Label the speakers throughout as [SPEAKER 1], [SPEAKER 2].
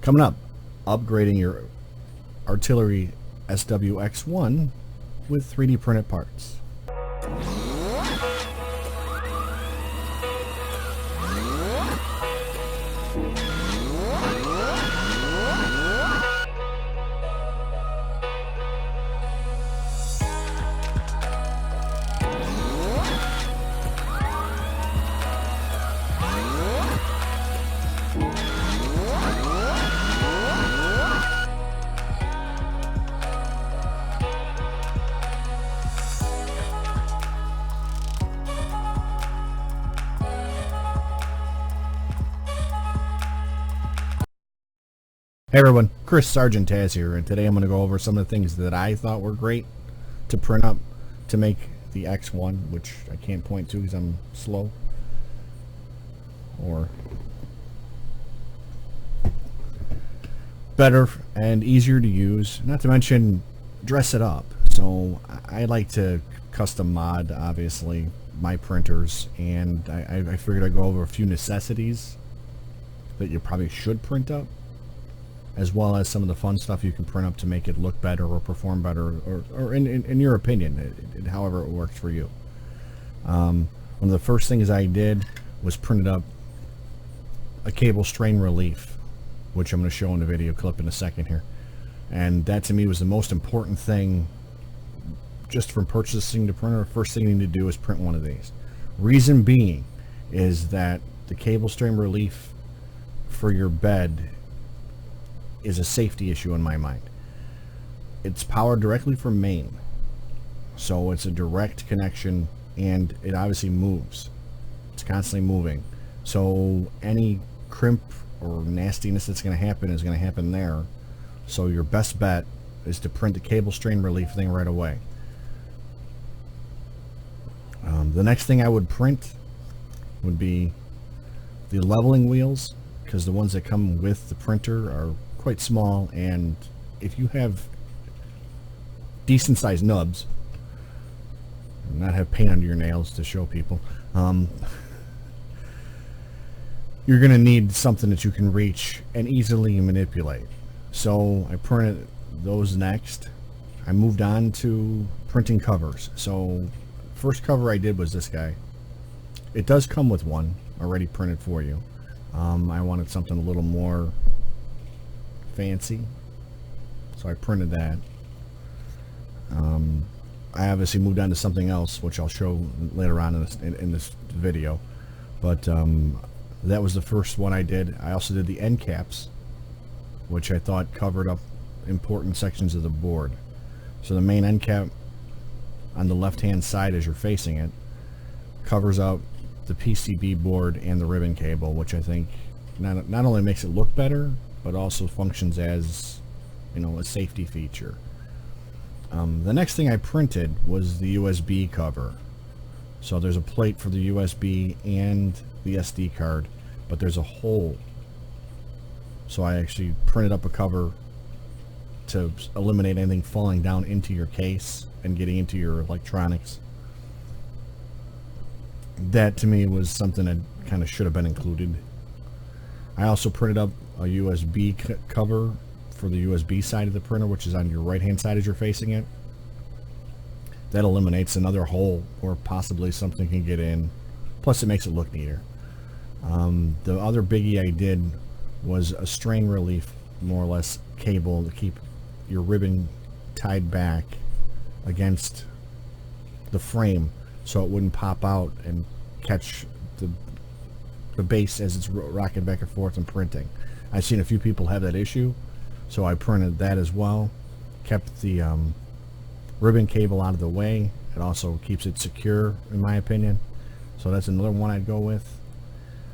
[SPEAKER 1] Coming up, upgrading your Artillery SWX1 with 3D printed parts. Hey everyone, Sgt.Taz here, and today I'm going to go over some of the things that I thought were great to print up to make the X1, which I can't point to because I'm slow, or better and easier to use, not to mention dress it up. So I like to custom mod, obviously, my printers, and I figured I'd go over a few necessities that you probably should print up, as well as some of the fun stuff you can print up to make it look better or perform better, or in your opinion, however it works for you. One of the first things I did was printed up a cable strain relief, which I'm going to show in the video clip in a second here. And that to me was the most important thing just from purchasing the printer. First thing you need to do is print one of these. Reason being is that the cable strain relief for your bed is a safety issue in my mind. It's powered directly from main, so it's a direct connection, and it obviously moves. It's constantly moving, so any crimp or nastiness that's going to happen is going to happen there. So your best bet is to print the cable strain relief thing right away. The next thing I would print would be the leveling wheels, because the ones that come with the printer are quite small, and if you have decent sized nubs and not have paint under your nails to show people, you're gonna need something that you can reach and easily manipulate. So I printed those next. I moved on to printing covers. So first cover I did was this guy. It does come with one already printed for you. I wanted something a little more fancy, so I printed that. I obviously moved on to something else, which I'll show later on in this video, but that was the first one I did. I also did the end caps, which I thought covered up important sections of the board. So the main end cap on the left hand side as you're facing it covers up the PCB board and the ribbon cable, which I think not only makes it look better, but also functions as, you know, a safety feature. The next thing I printed was the USB cover. So there's a plate for the USB and the SD card, but there's a hole. So I actually printed up a cover to eliminate anything falling down into your case and getting into your electronics. That to me was something that kind of should have been included. I also printed up a USB cover for the USB side of the printer, which is on your right hand side as you're facing it. That eliminates another hole or possibly something can get in, plus it makes it look neater. The other biggie I did was a strain relief, more or less, cable to keep your ribbon tied back against the frame so it wouldn't pop out and catch the base as it's rocking back and forth and printing. I've seen a few people have that issue, so I printed that as well. Kept the ribbon cable out of the way. It also keeps it secure, in my opinion. So that's another one I'd go with.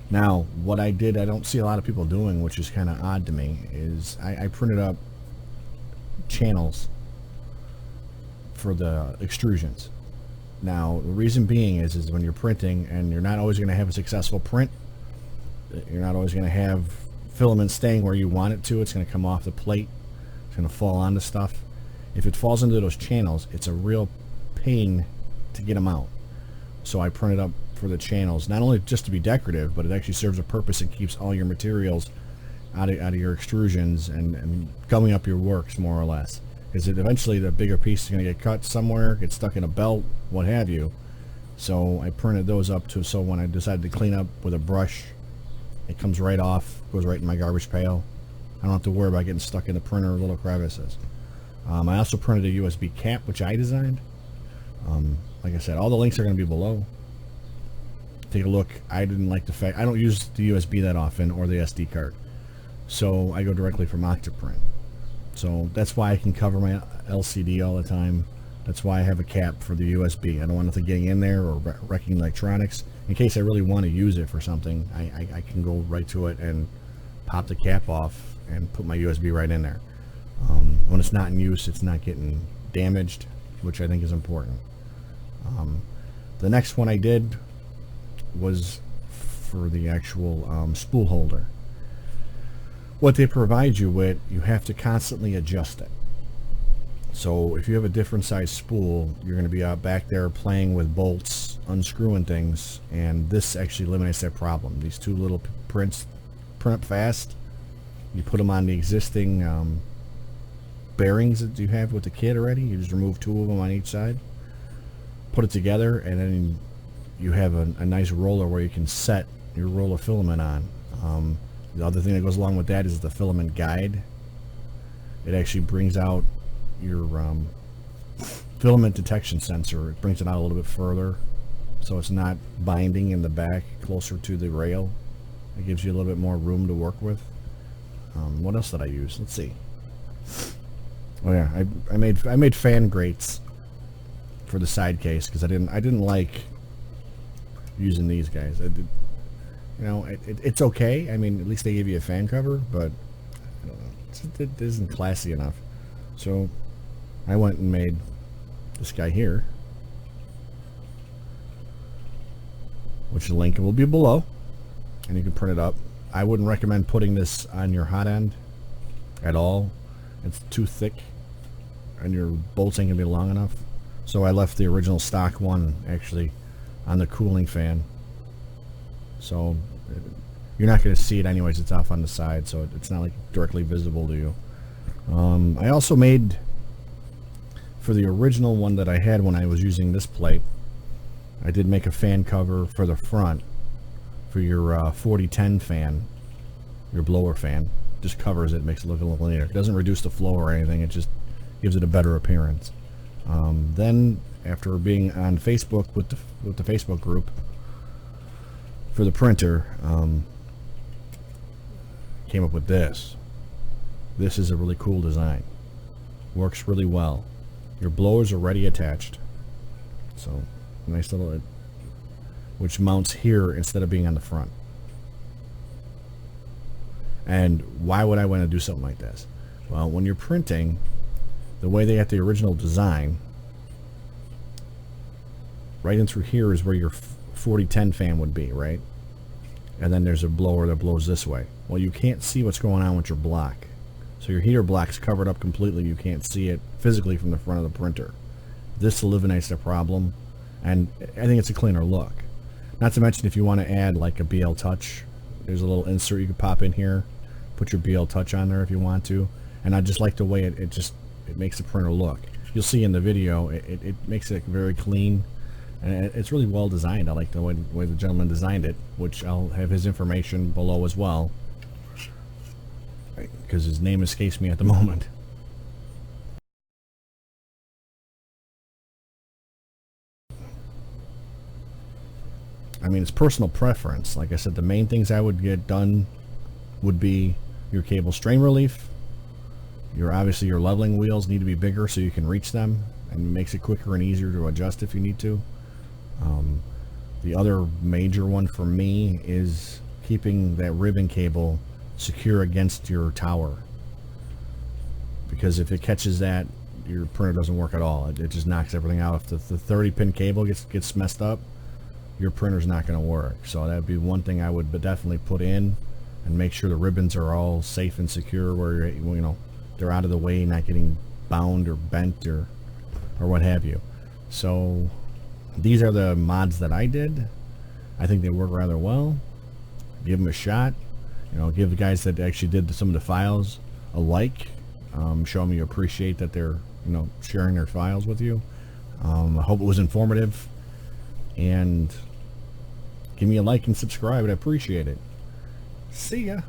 [SPEAKER 1] Now, what I did, I don't see a lot of people doing, which is kind of odd to me, is I printed up channels for the extrusions. Now, the reason being is when you're printing, and you're not always going to have a successful print, you're not always going to have filament staying where you want it to. It's going to come off the plate. It's going to fall onto stuff. If it falls into those channels, it's a real pain to get them out. So I printed up for the channels, not only just to be decorative, but it actually serves a purpose and keeps all your materials out of your extrusions and gumming up your works more or less, because eventually the bigger piece is going to get cut somewhere, get stuck in a belt, what have you. So I printed those up to, so when I decided to clean up with a brush, it comes right off, goes right in my garbage pail. I don't have to worry about getting stuck in the printer or little crevices. I also printed a USB cap, which I designed. Like I said, all the links are going to be below. Take a look. I didn't like the fact, I don't use the USB that often, or the SD card. So I go directly from Octoprint. So that's why I can cover my LCD all the time. That's why I have a cap for the USB. I don't want nothing getting in there or wrecking electronics. In case I really want to use it for something, I can go right to it and pop the cap off and put my USB right in there. When it's not in use, it's not getting damaged, which I think is important. The next one I did was for the actual spool holder. What they provide you with, you have to constantly adjust it. So if you have a different size spool, you're going to be out back there playing with bolts, unscrewing things, and this actually eliminates that problem. These two little prints print up fast. You put them on the existing bearings that you have with the kit already. You just remove two of them on each side, put it together, and then you have a nice roller where you can set your roll of filament on. The other thing that goes along with that is the filament guide. It actually brings out your filament detection sensor. It brings it out a little bit further, so it's not binding in the back closer to the rail. It gives you a little bit more room to work with. What else did I use? Let's see. Oh yeah, I made fan grates for the side case because I didn't like using these guys. You know, it's okay. I mean, at least they give you a fan cover, but I don't know, it isn't classy enough. So I went and made this guy here, which the link will be below, and you can print it up. I wouldn't recommend putting this on your hot end at all. It's too thick, and your bolts ain't gonna be long enough. So I left the original stock one actually on the cooling fan. So you're not going to see it anyways. It's off on the side, so it's not like directly visible to you. I also made, for the original one that I had when I was using this plate, I did make a fan cover for the front for your 4010 fan, your blower fan. Just covers it, makes it look a little neater. It doesn't reduce the flow or anything. It just gives it a better appearance. Then after being on Facebook with the Facebook group for the printer, came up with this. This is a really cool design. Works really well. Your blower's already attached, so nice little, which mounts here instead of being on the front. And why would I want to do something like this? Well, when you're printing, the way they had the original design, right in through here is where your 4010 fan would be, right? And then there's a blower that blows this way. Well, you can't see what's going on with your block. So your heater block's covered up completely. You can't see it physically from the front of the printer. This eliminates the problem, and I think it's a cleaner look. Not to mention, if you want to add like a BL Touch, there's a little insert you can pop in here, put your BL Touch on there if you want to. And I just like the way it makes the printer look. You'll see in the video, it makes it very clean, and it's really well designed. I like the way the gentleman designed it, which I'll have his information below as well, because his name escapes me at the moment. I mean, it's personal preference. Like I said, the main things I would get done would be your cable strain relief. Obviously your leveling wheels need to be bigger so you can reach them, and it makes it quicker and easier to adjust if you need to. The other major one for me is keeping that ribbon cable secure against your tower, because if it catches that, your printer doesn't work at all. It just knocks everything out. If the 30-pin cable gets messed up, your printer's not going to work. So that would be one thing I would definitely put in, and make sure the ribbons are all safe and secure, where they're out of the way, not getting bound or bent or what have you. So these are the mods that I did. I think they work rather well. Give them a shot. You know, give the guys that actually did some of the files a like. Show them you appreciate that they're, you know, sharing their files with you. I hope it was informative, and give me a like and subscribe. I'd appreciate it. See ya.